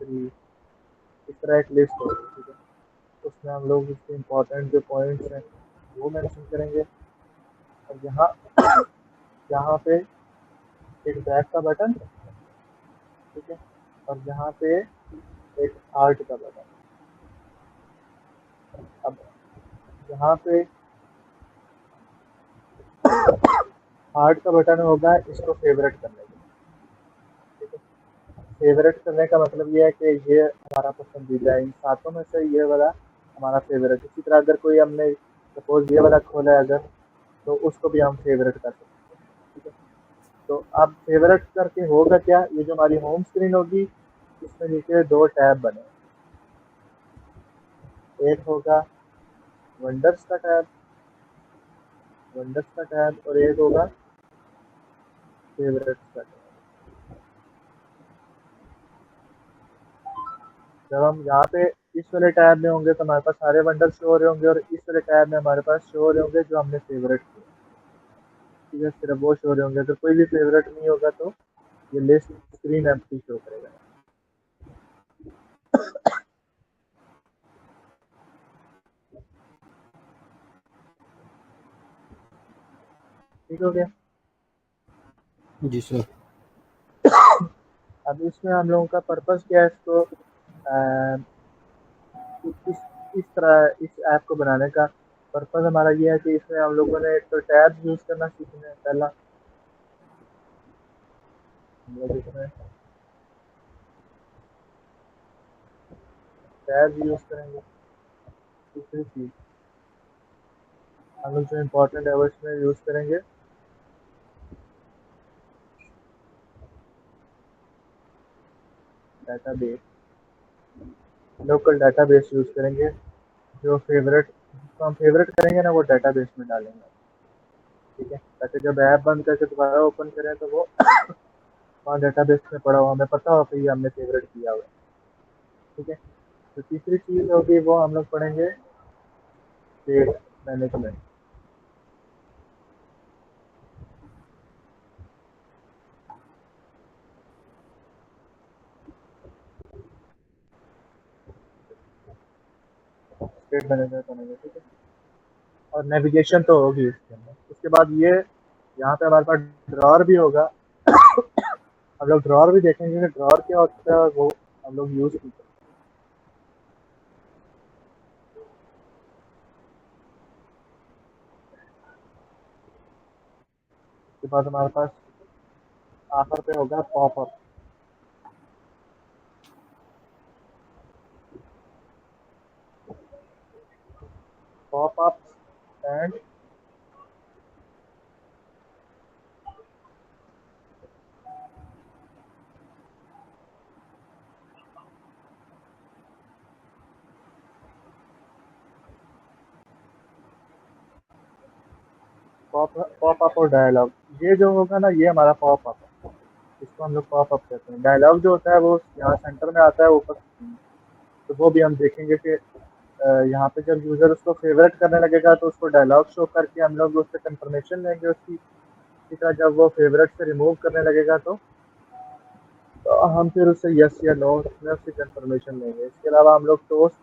3, इस तरह एक लिस्ट होगी, ठीक है। उसमें हम लोग उसके इम्पोर्टेंट जो पॉइंट्स हैं वो मेंशन करेंगे। और यहाँ पे एक बैक का बटन, ठीक है, और यहाँ पे एक हार्ट का बटन। अब यहाँ पे हार्ट का बटन होगा इसको फेवरेट करने का, ठीक है। फेवरेट करने का मतलब ये है कि ये हमारा पसंदीदा है, इन सातों में से ये वाला हमारा फेवरेट। इसी तरह अगर कोई हमने सपोज ये वाला खोला है अगर, तो उसको भी हम फेवरेट कर सकते हैं, ठीक है। तो अब फेवरेट करके होगा क्या, ये जो हमारी होम स्क्रीन होगी इसमें नीचे दो टैब बने, एक होगा वंडर्स का टैब, और एक होगा फेवरेट्स का टैब। जब हम यहाँ पे इस वाले टैब में होंगे तो हमारे पास सारे वंडर शो हो रहे होंगे, और इस वाले टैब में हमारे पास शो हो रहे होंगे जो हमने फेवरेट किए, ठीक है, सिर्फ वो शो हो रहे होंगे। अगर कोई भी फेवरेट नहीं होगा तो ये लिस्ट स्क्रीन एम्प्टी शो करेगा, ठीक हो गया। जी सर। अब इसमें हम लोगों का पर्पस क्या है, इसको इस इस तरह इस ऐप को बनाने का पर्पस हमारा ये है कि इसमें हम लोगों ने एक तो टैब यूज़ करना सीखना है। पहला हम लोग इसमें टैब यूज़ करेंगे। दूसरी चीज़ हम लोग जो इम्पोर्टेंट है वो इसमें यूज़ करेंगे डाटाबेस, लोकल डाटाबेस यूज़ करेंगे। जो फेवरेट जिसको हम फेवरेट करेंगे ना वो डाटाबेस में डालेंगे, ठीक है, ताकि जब ऐप बंद करके दोबारा ओपन करें तो वो वहाँ डाटाबेस में पड़ा हुआ हमें पता हो कि ये हमने फेवरेट किया हुआ है, ठीक है। तो तीसरी चीज़ होगी वो हम लोग पढ़ेंगे डेट मैनेजमेंट। डेट मैनेजमेंट पढ़ेंगे, ठीक है। और नेविगेशन तो होगी इसके अंदर। उसके बाद ये यहाँ पे हमारे पास ड्रॉर भी होगा। हम लोग ड्रॉर भी देखेंगे कि ड्रॉर क्या होता है, वो हम लोग यूज़ भी करेंगे। उसके बाद हमारे पास आखिर पे होगा पॉपअप। पॉपअप एंड पॉपअप और डायलॉग, ये जो होगा ना ये हमारा पॉपअप है, इसको हम लोग पॉपअप कहते हैं। डायलॉग जो होता है वो यहाँ सेंटर में आता है ऊपर, तो वो भी हम देखेंगे कि यहाँ पे जब यूज़र उसको फेवरेट करने लगेगा तो उसको डायलॉग शो करके हम लोग उससे कंफर्मेशन लेंगे उसकी। इसी तरह जब वो फेवरेट से रिमूव करने लगेगा तो हम फिर उससे यस या नो में उसकी कंफर्मेशन लेंगे। इसके अलावा हम लोग टोस्ट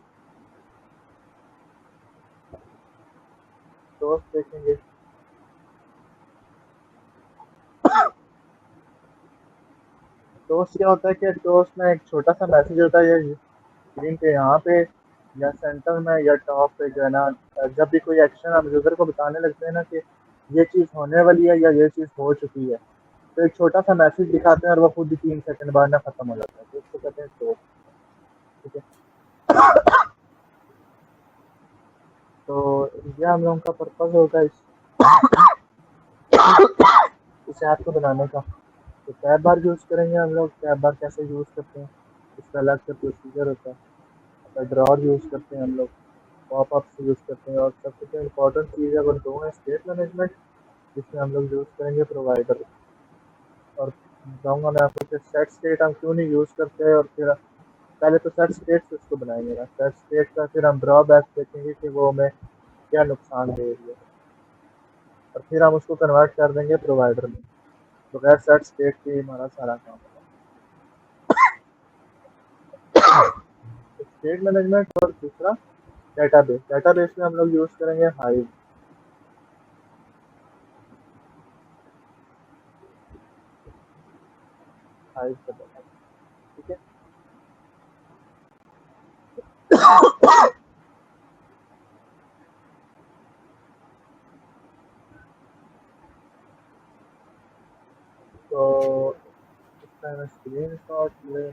टोस्ट देखेंगे। टोस्ट क्या होता है कि टोस्ट में एक छोटा सा मैसेज होता है, ये स्क्रीन के यहाँ पे या सेंटर में या टॉप पे जो है ना, जब भी कोई एक्शन हम यूज़र को बताने लगते हैं ना कि ये चीज़ होने वाली है या ये चीज़ हो चुकी है, तो एक छोटा सा मैसेज दिखाते हैं और वो खुद ही 3 सेकंड बाद ना खत्म हो जाता है, तो उसको कहते हैं टोस्ट, ठीक है। तो ये हम लोगों का पर्पज़ होगा इस ऐप को बनाने का। तो टैब बार यूज़ करेंगे हम लोग। टैब बार कैसे यूज़ करते हैं, इसका अलग से प्रोसीजर होता है। ड्रॉर यूज़ करते हैं हम लोग, पॉपअप यूज़ करते हैं, और सबसे जो इम्पोर्टेंट चीज़ है वो दो है स्टेट मैनेजमेंट, जिसमें हम लोग यूज़ करेंगे प्रोवाइडर। और बताऊँगा मैं आपको कि सेट स्टेट हम क्यों नहीं यूज़ करते हैं, और फिर पहले तो सेट स्टेट से उसको बनाएंगे ना, सेट स्टेट का फिर हम ड्रॉबैक देखेंगे कि वो हमें क्या नुकसान दे रही है, और फिर हम उसको कन्वर्ट कर देंगे प्रोवाइडर में। बगैर सेट स्टेट के हमारा सारा काम होगा। स्टेट मैनेजमेंट और दूसरा डेटाबेस। डेटाबेस में हम लोग यूज़ करेंगे हाइव। हाइव का डेटाबेस, ठीक है। तो इसका मैं स्क्रीन शॉट ले।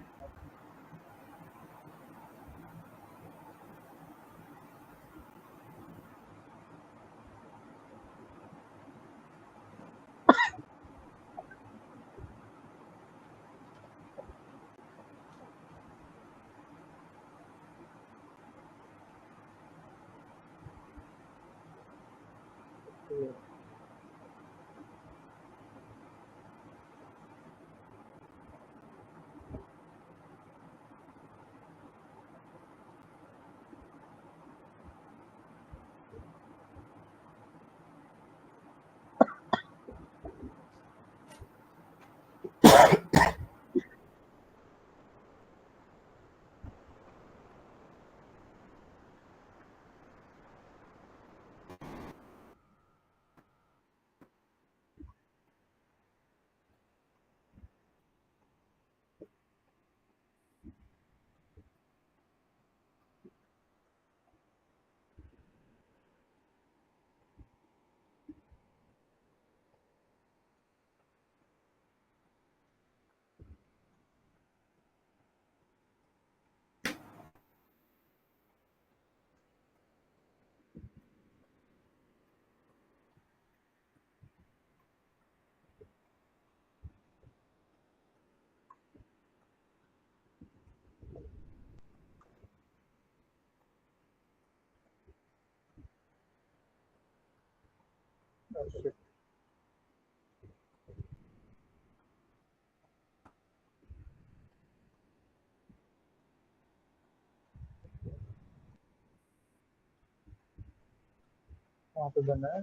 वहाँ पे बना है।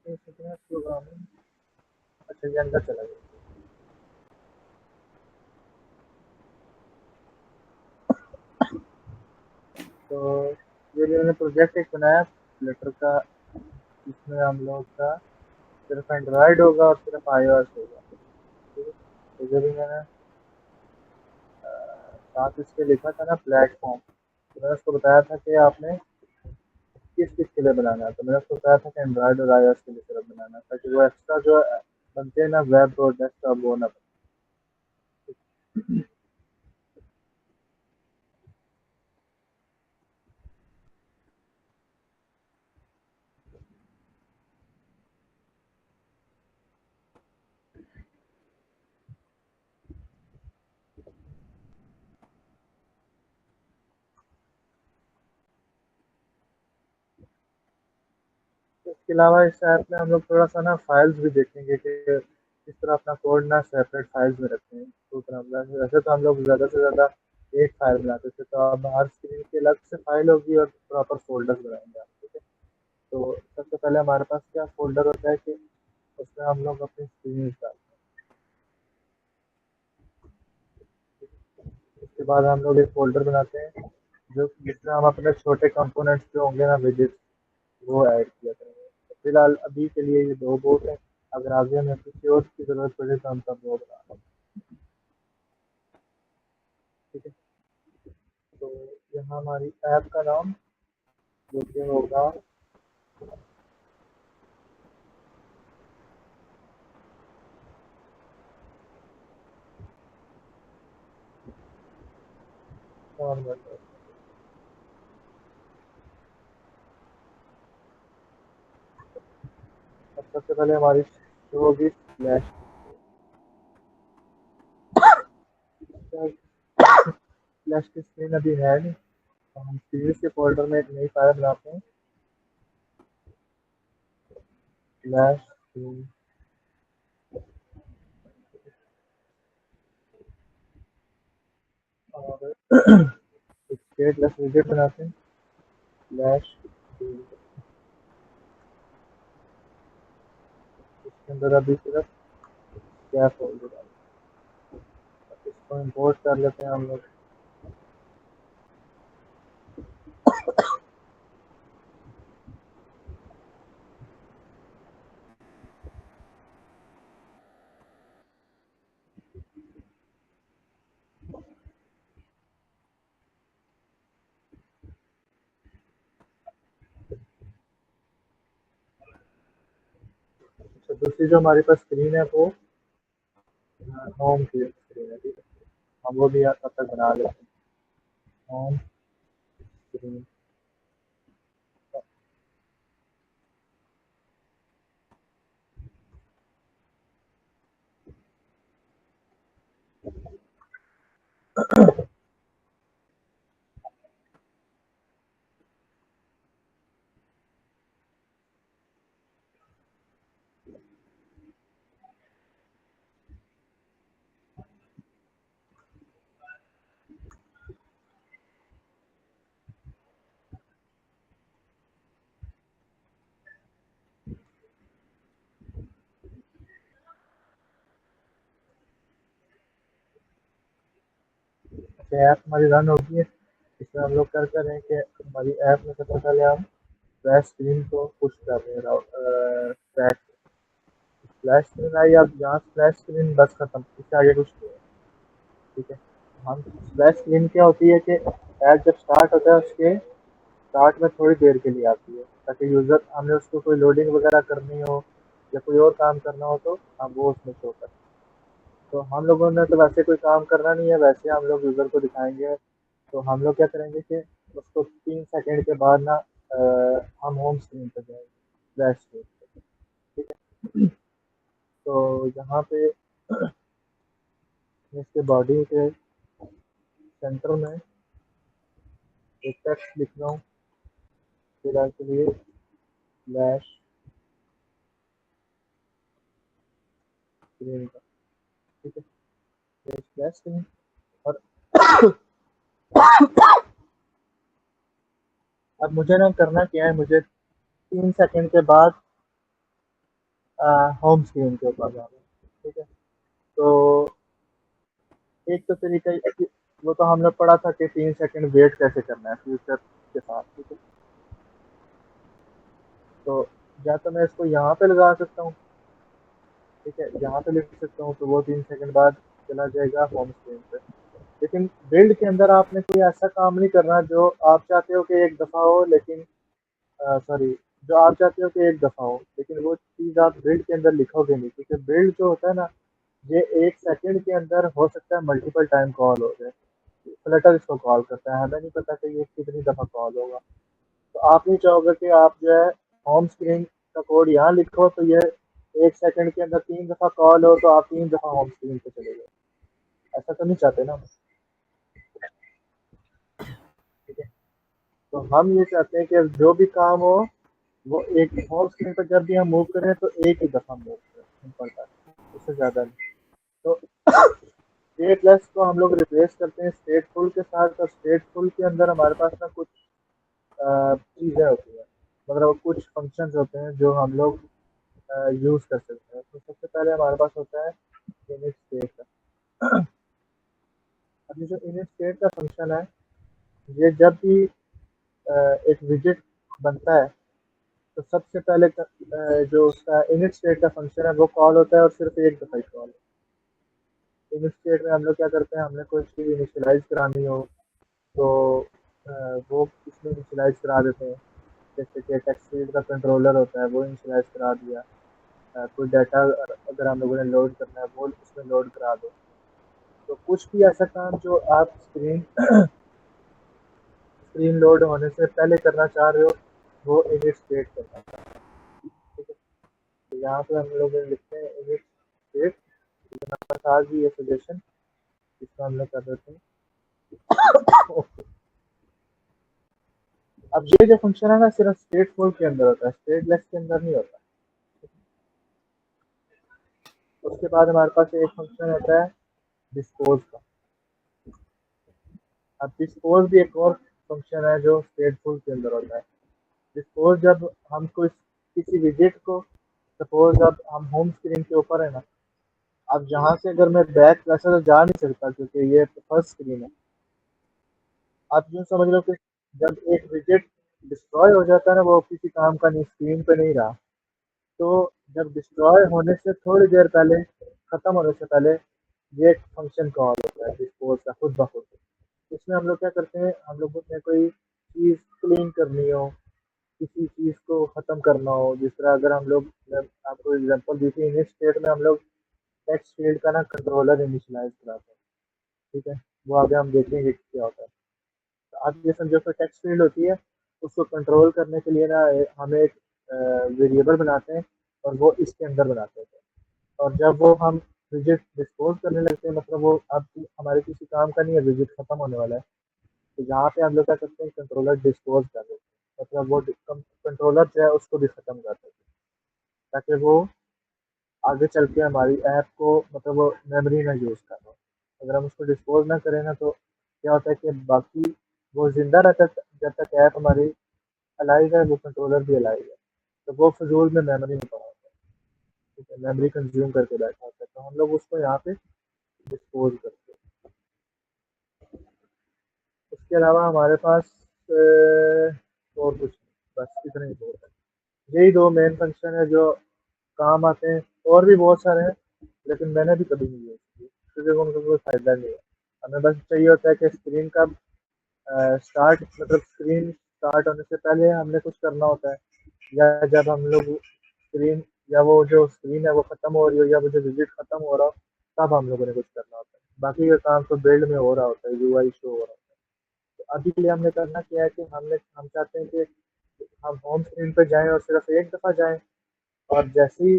प्रोग्रामिंग, अच्छा ये अंदर चला गया। तो ये जो मैंने प्रोजेक्ट एक बनाया फ्लटर का, इसमें हम लोग का सिर्फ एंड्रॉयड होगा और सिर्फ iOS होगा, ठीक है। तो जो भी मैंने साथ इसके लिखा था ना प्लेटफॉर्म, तो मैंने उसको बताया था कि आपने किस किस के लिए बनाना है। तो मैंने उसको बताया था कि एंड्रॉयड और iOS के लिए सिर्फ बनाना है, ताकि वो एक्स्ट्रा जो बनते हैं ना वेब और डेस्कटॉप वो ना इसके अलावा इस ऐप में हम लोग थोड़ा सा ना फाइल्स भी देखेंगे कि किस तरह अपना कोड ना सेपरेट फाइल्स में रखें। तो वैसे तो हम लोग ज़्यादा से ज़्यादा एक फाइल बनाते थे, तो अब हर स्क्रीन की अलग से फाइल होगी और प्रॉपर फोल्डर्स बनाएंगे आप, ठीक है। तो सबसे पहले हमारे पास क्या फोल्डर होता है कि उसमें हम लोग अपनी स्क्रीन डालते हैं। उसके बाद हम लोग एक फोल्डर बनाते हैं जो जिसमें हम अपने छोटे कंपोनेंट्स जो होंगे ना विजिट वो ऐड किया करेंगे। तो फिलहाल अभी के लिए ये दो बोर्ड है, अगर आगे हमें किसी और की ज़रूरत पड़े तो हम तब वो बना लेंगे, ठीक है। तो यहाँ हमारी ऐप का नाम जो कि होगा नॉर्मल। अब सबसे पहले हमारी शुरू होगी स्लैश। स्लैश की स्क्रीन अभी है नहीं, तो हम सीरीज के फोल्डर में एक नई फाइल बनाते हैं स्लैश और स्टेट प्लस विजिट बनाते हैं स्लैश इसके अंदर अभी सिर्फ क्या फोल्डर है, इसको इंपोर्ट कर लेते हैं हम लोग। तो दूसरी जो हमारे पास स्क्रीन है वो होम की स्क्रीन है, ठीक है। हम वो भी तब तक बना लेते हैं। होम स्क्रीन, ऐप हमारी रन होगी है। इसमें हम लोग कर रहे हैं कि हमारी ऐप में सबसे पहले हम फ्लैश स्क्रीन को पुश कर रहे हैं। फ्लैश स्क्रीन आई, अब यहाँ फ्लैश स्क्रीन बस खत्म, इससे आगे कुछ नहीं है, ठीक है। हम फ्लैश स्क्रीन क्या होती है कि ऐप जब स्टार्ट होता है उसके स्टार्ट में थोड़ी देर के लिए आती है, ताकि यूज़र हमने उसको कोई लोडिंग वगैरह करनी हो या कोई और काम करना हो तो हम वो उसमें शो करें। तो हम लोगों ने तो वैसे कोई काम करना नहीं है, वैसे हम लोग यूज़र को दिखाएंगे। तो हम लोग क्या करेंगे कि उसको 3 सेकंड के बाद ना हम होम स्क्रीन पे जाएंगे, फ्लैश स्क्रीन पे, ठीक है। तो यहाँ पे मैं इसके बॉडी के सेंटर में एक टेक्स्ट लिख रहा हूँ फिलहाल के लिए, फ्लैश स्क्रीन का, ठीक है। फ्लैश स्क्रीन, और अब मुझे ना करना क्या है, मुझे 3 सेकंड के बाद होम स्क्रीन के ऊपर जाना है, ठीक है। तो एक तो तरीका वो तो हमने पढ़ा था कि 3 सेकंड वेट कैसे करना है फ्यूचर के साथ, ठीक है। तो या तो मैं इसको यहाँ पे लगा सकता हूँ, ठीक है, यहाँ पे लिख सकता हूँ, तो वो 3 सेकंड बाद चला जाएगा होम स्क्रीन पे। लेकिन बिल्ड के अंदर आपने कोई ऐसा काम नहीं करना जो आप चाहते हो कि एक दफ़ा हो, लेकिन सॉरी, जो आप चाहते हो कि एक दफ़ा हो लेकिन वो चीज़ आप बिल्ड के अंदर लिखोगे नहीं, क्योंकि बिल्ड जो होता है ना, ये 1 सेकंड के अंदर हो सकता है मल्टीपल टाइम कॉल हो जाए। फ्लटर इसको कॉल करता है, हमें नहीं पता कि ये कितनी दफ़ा कॉल होगा। तो आप नहीं चाहोगे कि आप जो है होम स्क्रीन का कोड यहाँ लिखो तो ये 1 सेकंड के अंदर 3 दफ़ा कॉल हो तो आप 3 दफ़ा होम स्क्रीन पे चले गए, ऐसा तो नहीं चाहते ना, ठीक है। तो हम ये चाहते हैं कि जो भी काम हो वो एक होम स्क्रीन पर जब भी हम मूव करें तो एक ही दफ़ा मूव करें, सिंपल था, उससे ज़्यादा नहीं। तो ए प्लस को हम लोग रिप्लेस करते हैं स्टेटफुल के साथ, और स्टेटफुल के अंदर हमारे पास ना कुछ चीज़ें होती हैं, मतलब कुछ फंक्शंस होते हैं जो हम लोग यूज़ कर सकते हैं। तो सबसे पहले हमारे पास होता है इनिट स्टेट का। अब ये जो इनिट स्टेट का फंक्शन है, ये जब भी एक विजिट बनता है तो सबसे पहले जो उसका इनिट स्टेट का फंक्शन है वो कॉल होता है, और सिर्फ एक दफ़ा ही कॉल है। इनिट स्टेट में हम लोग क्या करते हैं, हमने कोई चीज़ इनिशियलाइज करानी हो तो वो इसमें इनिशियलाइज करा देते हैं। जैसे कि टेक्स्ट फील्ड का कंट्रोलर होता है वो इनिशियलाइज करा दिया, कोई डाटा अगर हम लोगों ने लोड करना है वो उसमें लोड करा दो। तो कुछ भी ऐसा काम जो आप स्क्रीन लोड होने से पहले करना चाह रहे हो वो इनिट स्टेट करना है, ठीक है। तो यहाँ पे हम लोग लिखते हैं इनिट स्टेट, हमारे पास आज भी ये सजेशन इसको हम लोग कर देते हैं। अब ये जो फंक्शन है ना सिर्फ स्टेटफुल के अंदर होता है, स्टेटलेस के अंदर नहीं होता। उसके बाद हमारे पास एक फंक्शन होता है डिस्पोज का। अब डिस्पोज भी एक और फंक्शन है जो स्टेटफुल के अंदर होता है। डिस्पोज जब हम कोई किसी विजिट को सपोज अब हम होम स्क्रीन के ऊपर है ना, अब जहाँ से अगर मैं बैक वैसे तो जा नहीं सकता क्योंकि ये फर्स्ट स्क्रीन है। आप यूँ समझ लो कि जब एक विकेट डिस्ट्रॉय हो जाता है ना, वो किसी काम का नहीं, स्क्रीन पे नहीं रहा। तो जब डिस्ट्रॉय होने से थोड़ी देर पहले, खत्म होने से पहले, ये एक फंक्शन कॉल होता है डिस्पोज का खुद ब खुद। इसमें हम लोग क्या करते हैं, हम लोगों ने कोई चीज़ क्लीन करनी हो, किसी चीज़ को ख़त्म करना हो, जिस तरह अगर हम लोग, मैं आपको एग्जांपल दी थी, इनिट स्टेट में हम लोग टेक्स्ट फील्ड का ना कंट्रोलर इनिशियलाइज कराते हैं। ठीक है, वो आगे हम देखेंगे कि क्या होता है। तो आप ये समझो कि टेक्स्ट फील्ड होती है, उसको कंट्रोल करने के लिए ना हमें एक वेरिएबल बनाते हैं और वो इसके अंदर बनाते हैं। और जब वो हम विजिट डिस्पोज करने लगते हैं, मतलब वो अब हमारे किसी काम का नहीं है, विजिट खत्म होने वाला है, तो यहाँ पे हम लोग क्या करते हैं, कंट्रोलर डिस्पोज कर देते हैं, मतलब वो कंट्रोलर जो है उसको भी खत्म कर देते हैं, ताकि वो आगे चल के हमारी ऐप को, मतलब वो मेमोरी ना यूज़ कर रहा हो। अगर हम उसको डिस्पोज ना करें ना, तो क्या होता है कि बाकी वो जिंदा रहता है, जब तक ऐप हमारी अलाइव है, वो कंट्रोलर भी अलाइव है, तो वो फजूल में मेमोरी में पड़ा होता है। ठीक है, मेमोरी कंज्यूम करके बैठा होता है, तो हम लोग उसको यहाँ पे डिस्पोज करते हैं। उसके अलावा हमारे पास और कुछ नहीं, बस इतना ही बहुत है। यही दो मेन फंक्शन है जो काम आते हैं, और भी बहुत सारे हैं, लेकिन मैंने भी कभी नहीं यूज़ किए क्योंकि उनका कोई फ़ायदा नहीं है। हमें बस चाहिए होता है कि स्क्रीन का स्टार्ट, मतलब स्क्रीन स्टार्ट होने से पहले हमने कुछ करना होता है, या जब हम लोग स्क्रीन, या वो जो स्क्रीन है वो ख़त्म हो रही हो, या वो जो विजिट ख़त्म हो रहा हो, तब हम लोगों ने कुछ करना होता है। बाकी का काम तो बिल्ड में हो रहा होता है, यूआई शो हो रहा होता है। तो अभी के लिए हमने करना क्या है कि हम चाहते हैं कि हम होम स्क्रीन पे जाएं और सिर्फ एक दफ़ा जाएं, और जैसे ही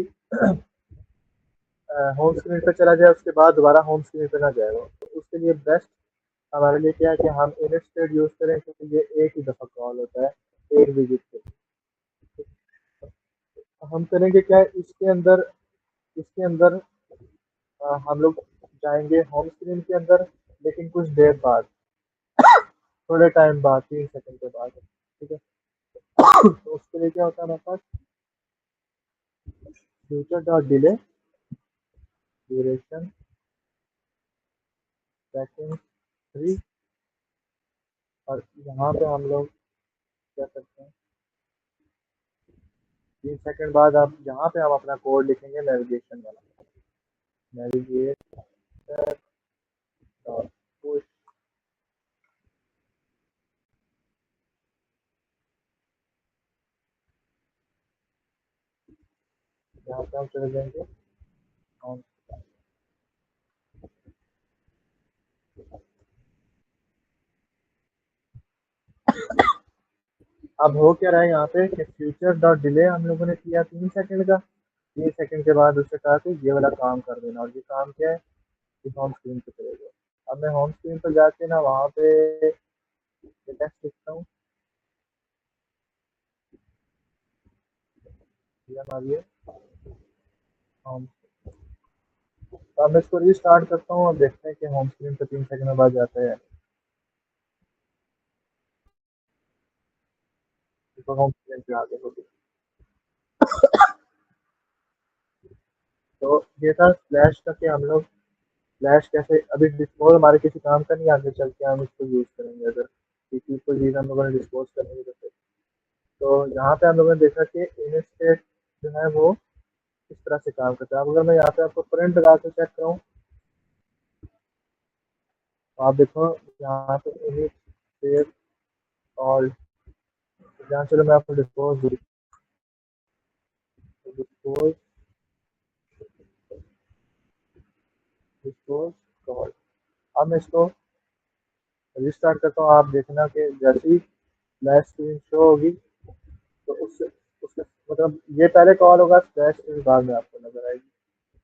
होम स्क्रीन पे चला जाए उसके बाद दोबारा होम स्क्रीन पे ना जाए वो। तो उसके लिए बेस्ट हमारे लिए क्या है कि हम इनिट स्टेट यूज़ करें, क्योंकि ये एक ही दफ़ा कॉल होता है, एक विजिट पे। तो हम करेंगे क्या है, इसके अंदर हम लोग जाएंगे होम स्क्रीन के अंदर, लेकिन कुछ देर बाद, थोड़े टाइम बाद, 3 सेकंड के बाद। ठीक है, तो उसके लिए क्या होता है हमारे पास, future dot delay duration second 3। और यहाँ पे हम लोग क्या करते हैं, 3 सेकंड बाद आप यहाँ पे हम अपना कोड लिखेंगे, नेविगेशन वाला, नेविगेट डॉट पुश। यहाँ पे हम चले जाएंगे on। अब हो क्या रहा है यहाँ पे कि फ्यूचर डॉट डिले हम लोगों ने किया 3 सेकंड का, 3 सेकंड के बाद उससे कहा कि ये वाला काम कर देना, और ये काम क्या है कि होम स्क्रीन पे चले जाओ। अब मैं होम स्क्रीन पर जाके ना वहाँ पे टेक्स्ट लिखता हूँ, ये हमारी है होम। तो अब मैं इसको रीस्टार्ट करता हूँ और देखते हैं कि होम स्क्रीन पे 3 सेकंड बाद जाते हैं, तो होम स्क्रीन पे आगे होगी। तो ये था फ्लैश का कि हम लोग फ्लैश कैसे, अभी डिस्पोज हमारे किसी काम का नहीं, आगे चल के हम इसको यूज़ करेंगे अगर किसी को चीज़ हम लोगों ने डिस्पोज करनी है तो यहाँ पे हम लोगों ने देखा कि इनिट स्टेट जो है वो इस तरह से काम करता है। अब अगर मैं यहाँ पे आपको प्रिंट लगा के चेक करूँ, तो आप देखो यहाँ पे इनिट स्टेट और यहाँ चलो मैं आपको डिस्पोज डिस्पोज कॉल। अब मैं इसको रिस्टार्ट करता हूँ, आप देखना कि जैसे ही फ्लैश स्क्रीन शो होगी, तो उससे उससे मतलब ये पहले कॉल होगा, फ्लैश स्क्रीन बाद में आपको नजर आएगी,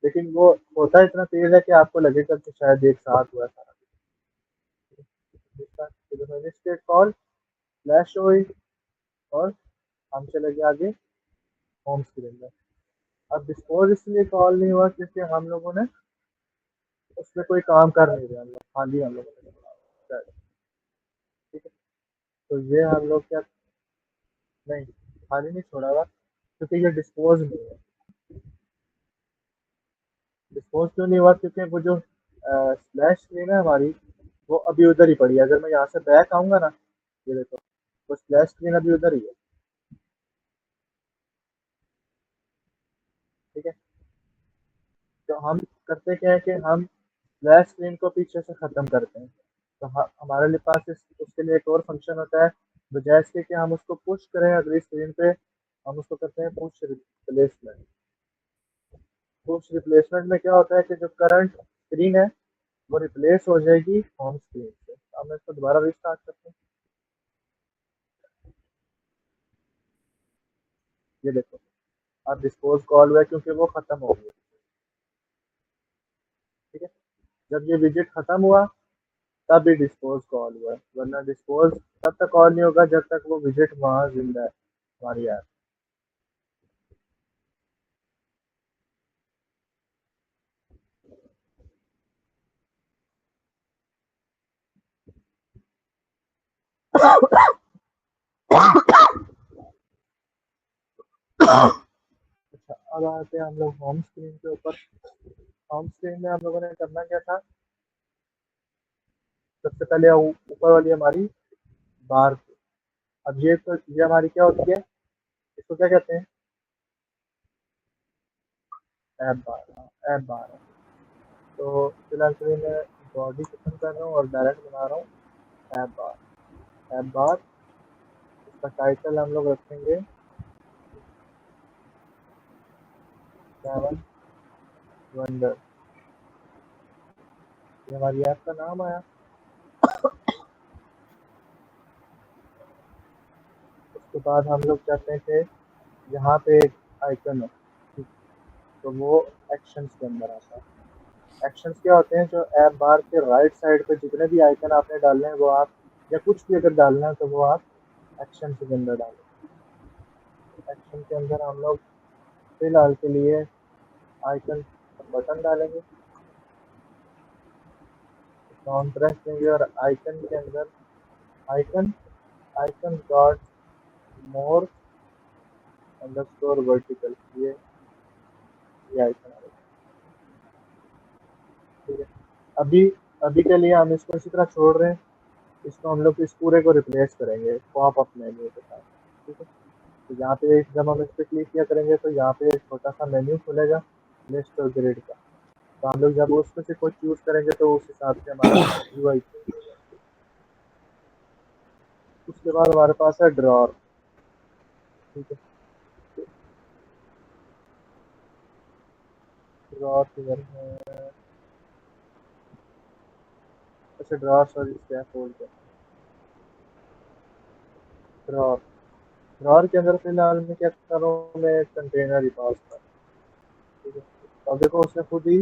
लेकिन वो होता इतना तेज है कि आपको लगेगा कि शायद एक साथ हुआ सारा। स्टेट कॉल फ्लैश हुई, और हम चले गए आगे होम स्क्रीन में। अब डिस्पोज इसलिए कॉल नहीं हुआ क्योंकि हम लोगों ने उसमें कोई काम कर नहीं रहे, हम लोग खाली हम लोगों ने छोड़ा। ठीक है, तो ये हम लोग क्या, नहीं खाली नहीं छोड़ा हुआ, क्योंकि ये डिस्पोज नहीं है। डिस्पोज क्यों नहीं हुआ, क्योंकि वो जो स्लैश स्क्रीन है हमारी, वो अभी उधर ही पड़ी है। अगर मैं यहाँ से बैक आऊंगा ना, ये देखो, वो स्लैश स्क्रीन अभी उधर ही है। ठीक है, तो हम करते क्या है कि हम स्लैश स्क्रीन को पीछे से ख़त्म करते हैं। तो हमारे लिए पास उसके लिए एक और फंक्शन होता है, बजाय इसके कि हम उसको पुश करें अगली स्क्रीन पे, हम उसको करते हैं पुश रिप्लेसमेंट। पुश रिप्लेसमेंट में क्या होता है कि जो करंट स्क्रीन है वो रिप्लेस हो जाएगी होम स्क्रीन से। अब मैं इसको दोबारा रिस्टार्ट करता हूँ, ये देखो, अब डिस्पोज कॉल हुआ है क्योंकि वो ख़त्म हो गया। ठीक है, जब ये विजिट ख़त्म हुआ तब भी डिस्पोज कॉल हुआ है, वरना डिस्पोज तब तक कॉल नहीं होगा जब तक वो विजिट वहाँ जिंदा है हमारी ऐप। अच्छा, अब आते हैं हम लोग होम स्क्रीन के ऊपर। होम स्क्रीन में हम लोगों ने करना क्या था, सबसे पहले ऊपर वाली हमारी बार थी। अब ये हमारी क्या होती है, इसको क्या कहते हैं, ऐप बार। ऐप बार है। तो फिलहाल के लिए मैं बॉडी खत्म कर रहा हूँ और डायरेक्ट बना रहा हूँ ऐप बार। ऐप बार, इसका टाइटल हम लोग रखेंगे सेवन वंडर। ये हमारी ऐप का नाम आया। उसके बाद हम लोग चाहते हैं कि यहाँ पे एक आइकन है, ठीक, तो वो एक्शंस के अंदर आता है। एक्शंस क्या होते हैं, जो ऐप बार के राइट साइड पे जितने भी आइकन आपने डालने हैं वो आप, या कुछ भी अगर डालना है तो वो आप एक्शन के अंदर डालें। एक्शन के अंदर हम लोग फिलहाल के लिए आइकन बटन डालेंगे, डाउन प्रेस देंगे और आइकन के अंदर आइकन आइकन डॉट मोर अंडरस्कोर वर्टिकल, ये आइकन आ गया। ठीक है, अभी अभी के लिए हम इसको इसी तरह छोड़ रहे हैं। इसको हम लोग इस पूरे को रिप्लेस करेंगे पॉप अप मेन्यू के साथ। ठीक है, तो यहाँ पे जब हम इस पर क्लिक किया करेंगे तो यहाँ पे एक छोटा सा मेन्यू खुलेगा लिस्ट और ग्रिड का। तो हम लोग जब उसमें से कोई चूज करेंगे तो उस हिसाब से हमारा यूआई चेंज होगा। उसके बाद हमारे पास है ड्रॉर। ठीक है, ड्रॉर किधर है, अच्छा ड्रॉर, सॉरी स्टैक बोलते हैं। ड्रॉर, ड्रॉर के अंदर फिलहाल मैं क्या कर रहा हूँ, मैं कंटेनर ही पास कर। ठीक है, तो अब देखो उसने खुद ही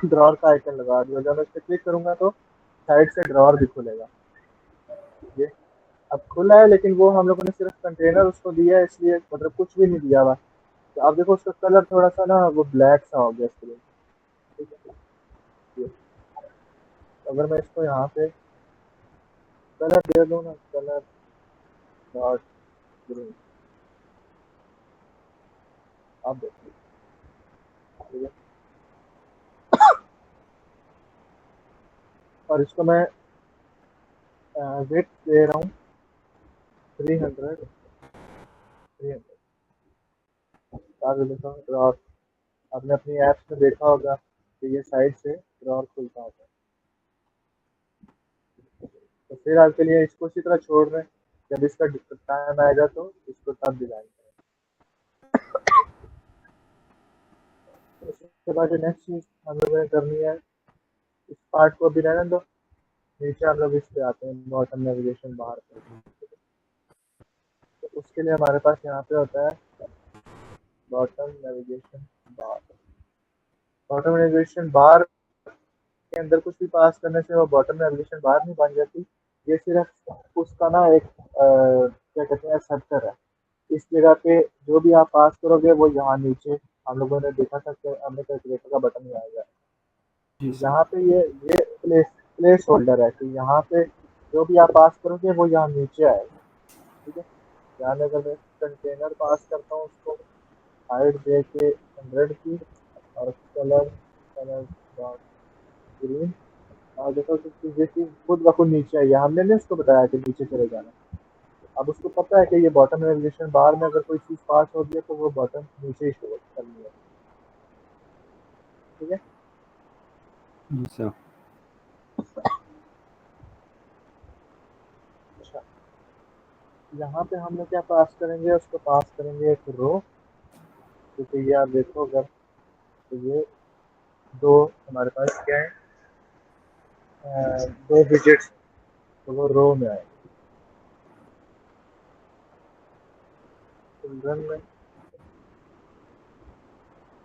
ड्रॉर का आइकन लगा दिया। जब मैं इस पर क्लिक करूंगा तो साइड से ड्रॉर भी खुलेगा। ये अब खुला है, लेकिन वो हम लोगों ने सिर्फ कंटेनर उसको दिया है, इसलिए मतलब कुछ भी नहीं दिया हुआ। तो अब देखो उसका कलर थोड़ा सा ना वो ब्लैक सा हो गया स्क्रीन। ठीक है, ये अगर मैं इसको यहाँ पे कलर दे दूँ ना, कलर डॉट ग्रीन, अब देखो। ठीक है, और इसको मैं वेट दे रहा हूँ 300। 300 आगे देखो ड्रॉर, आपने अपनी ऐप्स में देखा होगा कि ये साइड से ड्रॉर खुलता होता है। तो फिलहाल के लिए इसको इसी तरह छोड़ रहे हैं, जब इसका टाइम आएगा तो इसको तब डिजाइन करें। उसके बाद जो नेक्स्ट चीज हम लोगों ने करनी है, इस पार्ट को भी रहने दो। नीचे हम लोग इस पे आते हैं बॉटम नेविगेशन बार पे। तो उसके लिए हमारे पास यहाँ पे होता है bottom navigation bar. Bottom navigation bar के अंदर कुछ भी पास करने से वो बॉटम नेविगेशन बार नहीं बन जाती। ये सिर्फ उसका ना एक क्या कहते हैं एक्सेप्टर है। इस जगह पे जो भी आप पास करोगे वो यहाँ नीचे हम लोगों ने देखा था कि हमने कैलकुलेटर का बटन ही आएगा। जी सर। यहाँ पे ये प्लेस होल्डर है कि यहाँ पे जो भी आप पास करोगे वो यहाँ नीचे आएगा। ठीक है, यहाँ में अगर मैं कंटेनर पास करता हूँ उसको हाइट दे के 100 की, और कलर कलर डॉट ग्रीन। और देखो कि ये चीज़ खुद ब खुद नीचे आई है, हमने नहीं उसको बताया कि नीचे चले जाना। अब उसको पता है कि ये बॉटम नेविगेशन बार में अगर कोई चीज़ पास हो गई है तो वो बॉटम नीचे ही शो करनी है। ठीक है। जी सर। अच्छा, यहाँ पे हम लोग क्या पास करेंगे, उसको पास करेंगे एक रो। क्योंकि ये आप देखो अगर, तो ये दो हमारे पास क्या है, दो डिजिट्स, तो वो रो में आए। चिल्ड्रन में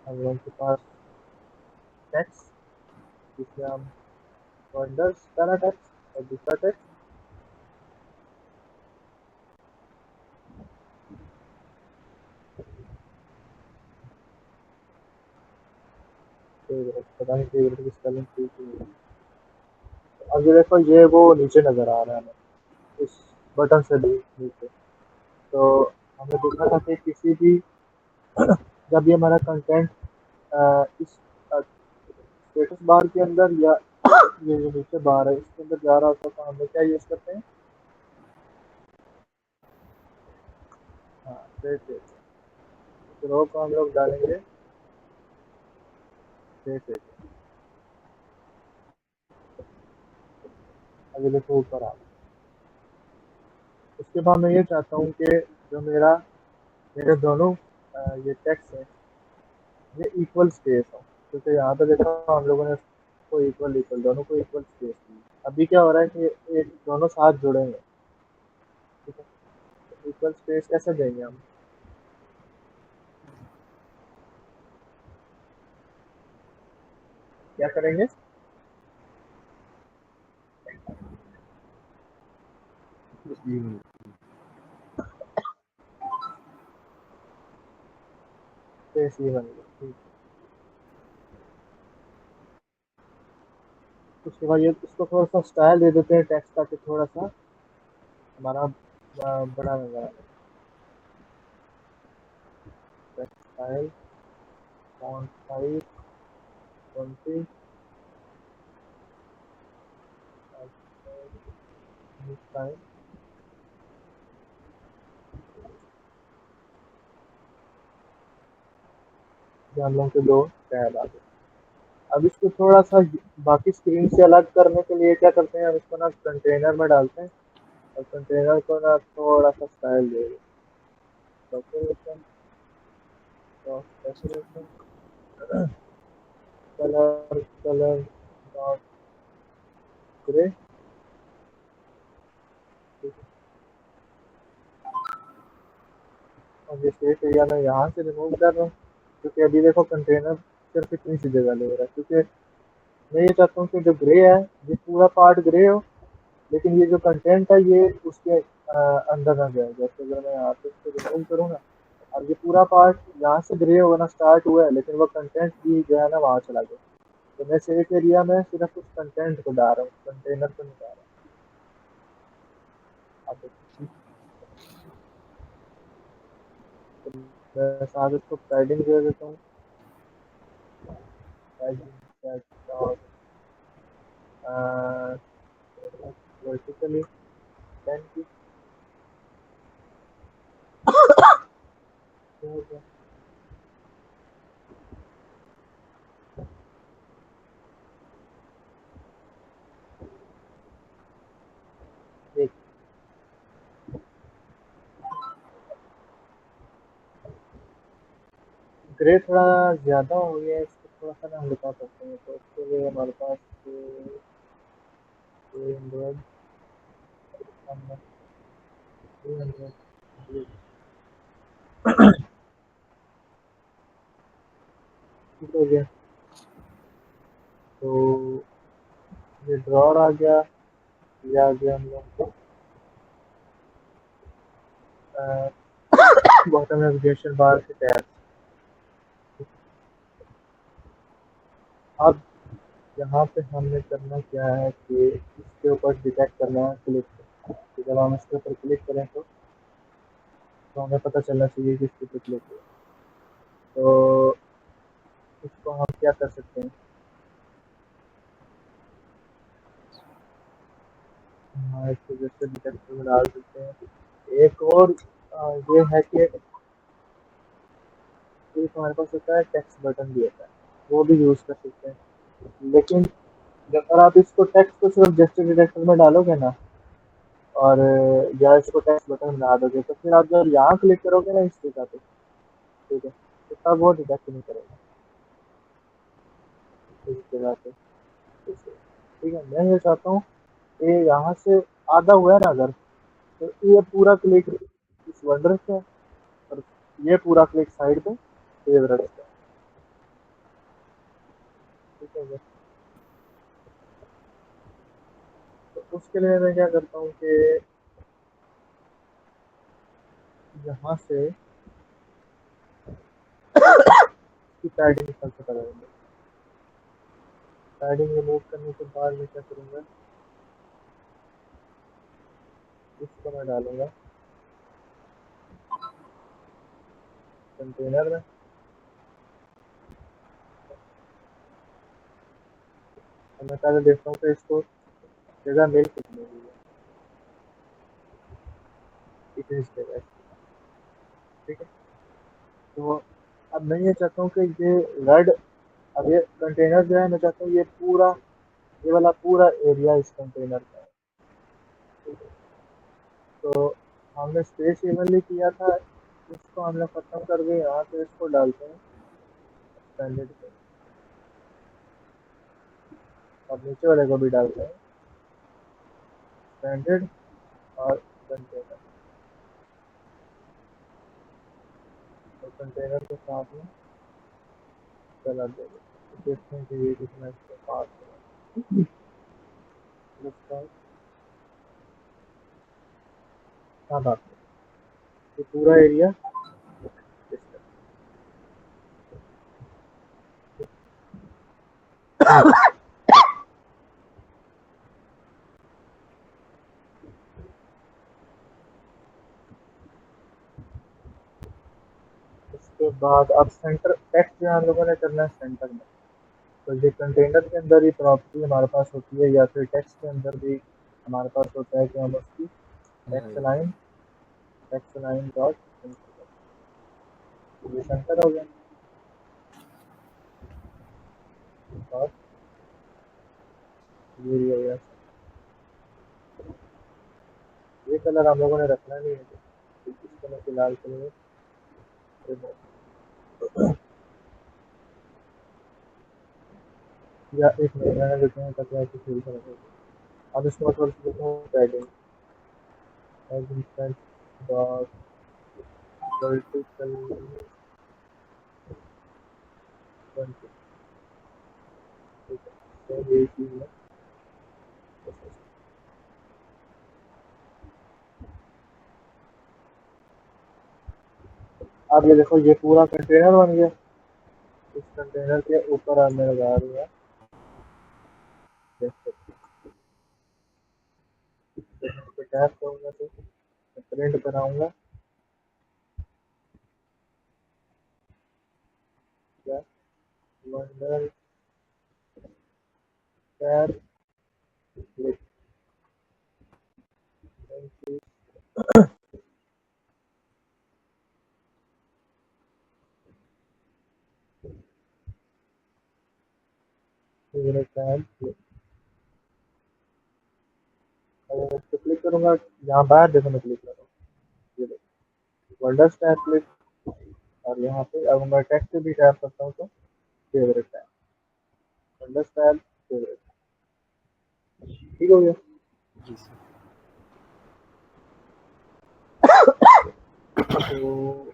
हम लोगों के पास टेक्स्ट, जिसमें हम वंडर्स पहला टेक्स्ट और दूसरा टेक्स्ट। पता नहीं फेवरेट की स्पेलिंग ठीक है। अब ये देखो ये वो नीचे नज़र आ रहा है हमें इस बटन से भी नीचे। तो हमने देखा था कि किसी भी जब ये हमारा कंटेंट इस स्टेटस बार के अंदर या ये जो नीचे बार है इसके अंदर जा रहा होता है तो हम लोग क्या यूज़ करते हैं, हाँ स्ट्रेट रो को हम लोग डालेंगे स्ट्रेट। अभी देखो ऊपर आ, उसके बाद मैं ये चाहता हूँ कि जो मेरे दोनों ये टेक्स्ट है ये इक्वल स्पेस हो। क्योंकि यहाँ पे देखो हम लोगों ने को इक्वल इक्वल दोनों को इक्वल स्पेस दी। अभी क्या हो रहा है कि एक दोनों साथ जुड़े हैं। ठीक है, तो इक्वल स्पेस कैसे देंगे हम, क्या करेंगे, जी मैम। स्पेस ये बनेगा। ठीक है, उसके बाद ये इसको थोड़ा सा स्टाइल दे देते हैं टेक्स्ट ताकि थोड़ा सा हमारा बड़ा नजर आए। Text style font size 20 style. ये हम लोग के दो टैब आ गए। अब इसको थोड़ा सा बाकी स्क्रीन से अलग करने के लिए क्या करते हैं, हम इसको ना कंटेनर में डालते हैं और कंटेनर को ना थोड़ा सा स्टाइल दे देते हैं। Decoration, decoration, colour colour dot grey. और ये शेप एरिया मैं यहाँ से रिमूव कर रहा हूँ क्योंकि अभी देखो कंटेनर सिर्फ इतनी सी जगह ले रहा है। क्योंकि मैं ये चाहता हूँ कि जो ग्रे है ये पूरा पार्ट ग्रे हो, लेकिन ये जो कंटेंट है ये उसके अंदर ना जाए। जैसे अगर मैं यहाँ पे इसको रिमूव करूँ ना, और ये पूरा पार्ट यहाँ से ग्रे होना स्टार्ट हुआ है लेकिन वो कंटेंट भी जो है ना वहाँ चला गया। तो मैं शेप एरिया में सिर्फ उस कंटेंट को डाल रहा हूँ, कंटेनर को नहीं डाल रहा हूँ। आप देखो, तो मैं साथ इसको पैडिंग दे देता हूँ। पैडिंग वर्टिकली 10 की हो गया। एक ग्रे थोड़ा ज़्यादा हो गया है, इसको थोड़ा सा ना हम लुका सकते हैं। तो उसके लिए हमारे पास 200 300 ठीक हो गया। तो ये ड्रॉर आ गया, ये आ गया हम लोग को बॉटम नेविगेशन बार के टैब। अब यहाँ पे हमने करना क्या है कि इसके ऊपर डिटेक्ट करना है क्लिक। तो जब हम इसके ऊपर क्लिक करें तो हमें पता चलना चाहिए कि इसके ऊपर क्लिक किया। तो इसको हम क्या कर सकते हैं, हाँ इसको जैसे डिटेक्टर में डाल सकते हैं। एक और ये है कि एक हमारे पास होता है टेक्स्ट बटन भी होता है, वो भी यूज़ कर सकते हैं। लेकिन अगर आप इसको टेक्स्ट को सिर्फ जेस्चर डिटेक्टर में डालोगे ना, और या इसको टेक्स्ट बटन बना दोगे, तो फिर आप जब यहाँ क्लिक करोगे ना इस जगह पे, ठीक है, तो तब वो डिटेक्ट नहीं करेगा इस जगह पे। ठीक है, मैं ये चाहता हूँ कि यहाँ से आधा हुआ है ना अगर, तो ये पूरा क्लिक इस वंडर पे और ये पूरा क्लिक साइड पे फेवरेट पे। ठीक है, तो उसके लिए मैं क्या करता हूँ कि यहाँ से इसकी पैडिंग सबसे पहले करेंगे। पैडिंग रिमूव करने के बाद मैं क्या करूँगा, इसको मैं डालूंगा कंटेनर में। और मैं पहले देखता हूँ कि इसको जगह मिल कितनी हुई है, इतनी जगह। ठीक है, तो अब मैं ये चाहता हूँ कि ये रेड, अब ये कंटेनर जो है मैं चाहता हूँ ये पूरा, ये वाला पूरा एरिया इस कंटेनर का है। ठीक है, तो हमने स्पेस इवनली किया था, इसको हमने खत्म कर के यहाँ से इसको डालते हैं स्टैंडर्ड पे, और नीचे वाले को भी डालते हैं स्टैंडर्ड और कंटेनर, और कंटेनर के साथ में चला देंगे। तो देखते हैं कि ये कितना इसके पास है। उसका क्या बात है, ये पूरा एरिया इस तरह। उसके बाद अब सेंटर टेक्स्ट जो हम लोगों ने करना है सेंटर में, तो ये कंटेनर के अंदर ही प्रॉपर्टी हमारे पास होती है, या फिर टेक्स्ट के अंदर भी हमारे पास होता है कि हम उसकी टेक्स्ट लाइन डॉट ये सेंटर हो गया। और ये हो गया, ये कलर हम लोगों ने रखना नहीं है, तो इसको मैं फिलहाल के लिए या एक महीना देते हैं ताकि आपको फील करें। अब इसको मैं थोड़ा सा देता हूँ पैडिंग, डॉट वर्टिकल 20। ठीक है, तो यही चीज़ है। अब ये देखो ये पूरा कंटेनर बन गया, इस कंटेनर के ऊपर अब मैं लगा दूंगा टैप करूंगा तो प्रिंट कराऊंगा क्या, wonder tab click, tab click. अगर मैं क्लिक करूंगा यहाँ बाहर देखो, मैं क्लिक कर रहा हूँ, ये देखो वंडर टैब क्लिक, और यहाँ पे अगर मैं टेक्स्ट भी टैप करता हूँ तो favourite tab, wonder tab favourite. ठीक हो गया। जी सर। तो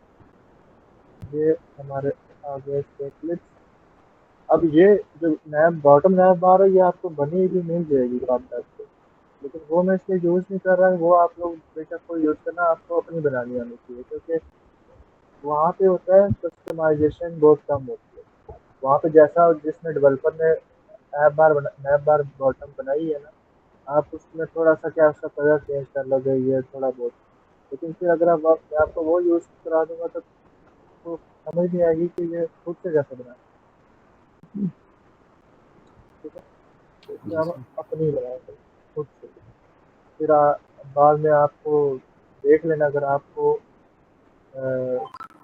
ये हमारे आगे क्लिक। अब ये जो नैब बॉटम नैब बार है ये आपको बनी हुई मिल जाएगी बात बात पे, लेकिन वो मैं इसलिए यूज़ नहीं कर रहा, वो आप लोग बेशक कोई यूज़ करना, आपको अपनी बनानी आनी चाहिए, क्योंकि वहाँ पे होता है कस्टमाइजेशन बहुत कम होती है। वहाँ पे जैसा जिसने डेवलपर ने ऐप बार बॉटम बनाई है ना, आप उसमें थोड़ा सा क्या उसका कलर चेंज कर लोगे ये थोड़ा बहुत, लेकिन फिर अगर आप मैं आपको वो यूज़ करा दूंगा तो समझ नहीं आएगी कि ये खुद से कैसे बनाना। ठीक है, तो इसमें जी हम सर। अपनी बनाएंगे खुद से। फिर बाद में आपको देख लेना, अगर आपको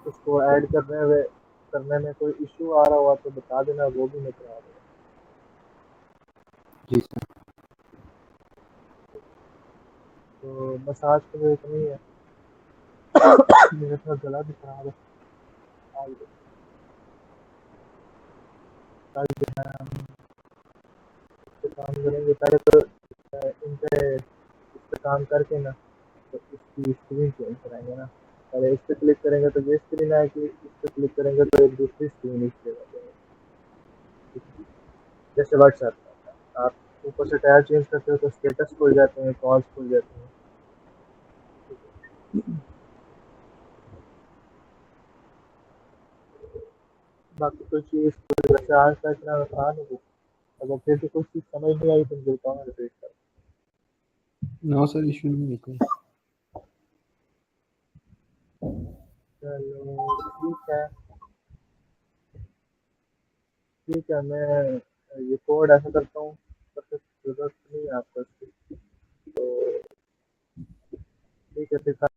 उसको ऐड करने में कोई इशू आ रहा हुआ तो बता देना, वो भी मैं करा दूँगा। जी सर। तो मसाज के लिए इतना ही है। मेरा थोड़ा गला भी खराब है। आज कल जो है हम इस पे काम करेंगे, पहले तो इन पे इस पे काम करके ना, तो इसकी स्क्रीन चेंज कराएँगे ना। पहले इस पे क्लिक करेंगे तो ये स्क्रीन आएगी, इस पे क्लिक करेंगे तो एक दूसरी स्क्रीन इस पे आ जाएगी। ठीक है? जैसे व्हाट्सएप में आप ऊपर से टैब चेंज करते हो तो स्टेटस खुल जाते हैं, कॉल्स खुल जाती हैं। ठीक है? बाकी कोई चीज़ वैसे आज तक इतना था नहीं कुछ। अगर फिर भी कुछ चीज़ समझ नहीं आई तो मैं बोलता हूँ रिपीट कर। नो सर, इशू नहीं है कोई। चलो ठीक है, मैं ये कोड ऐसा करता हूँ, पर कुछ ज़रूरत नहीं है आपको इसकी। तो ठीक है, फिर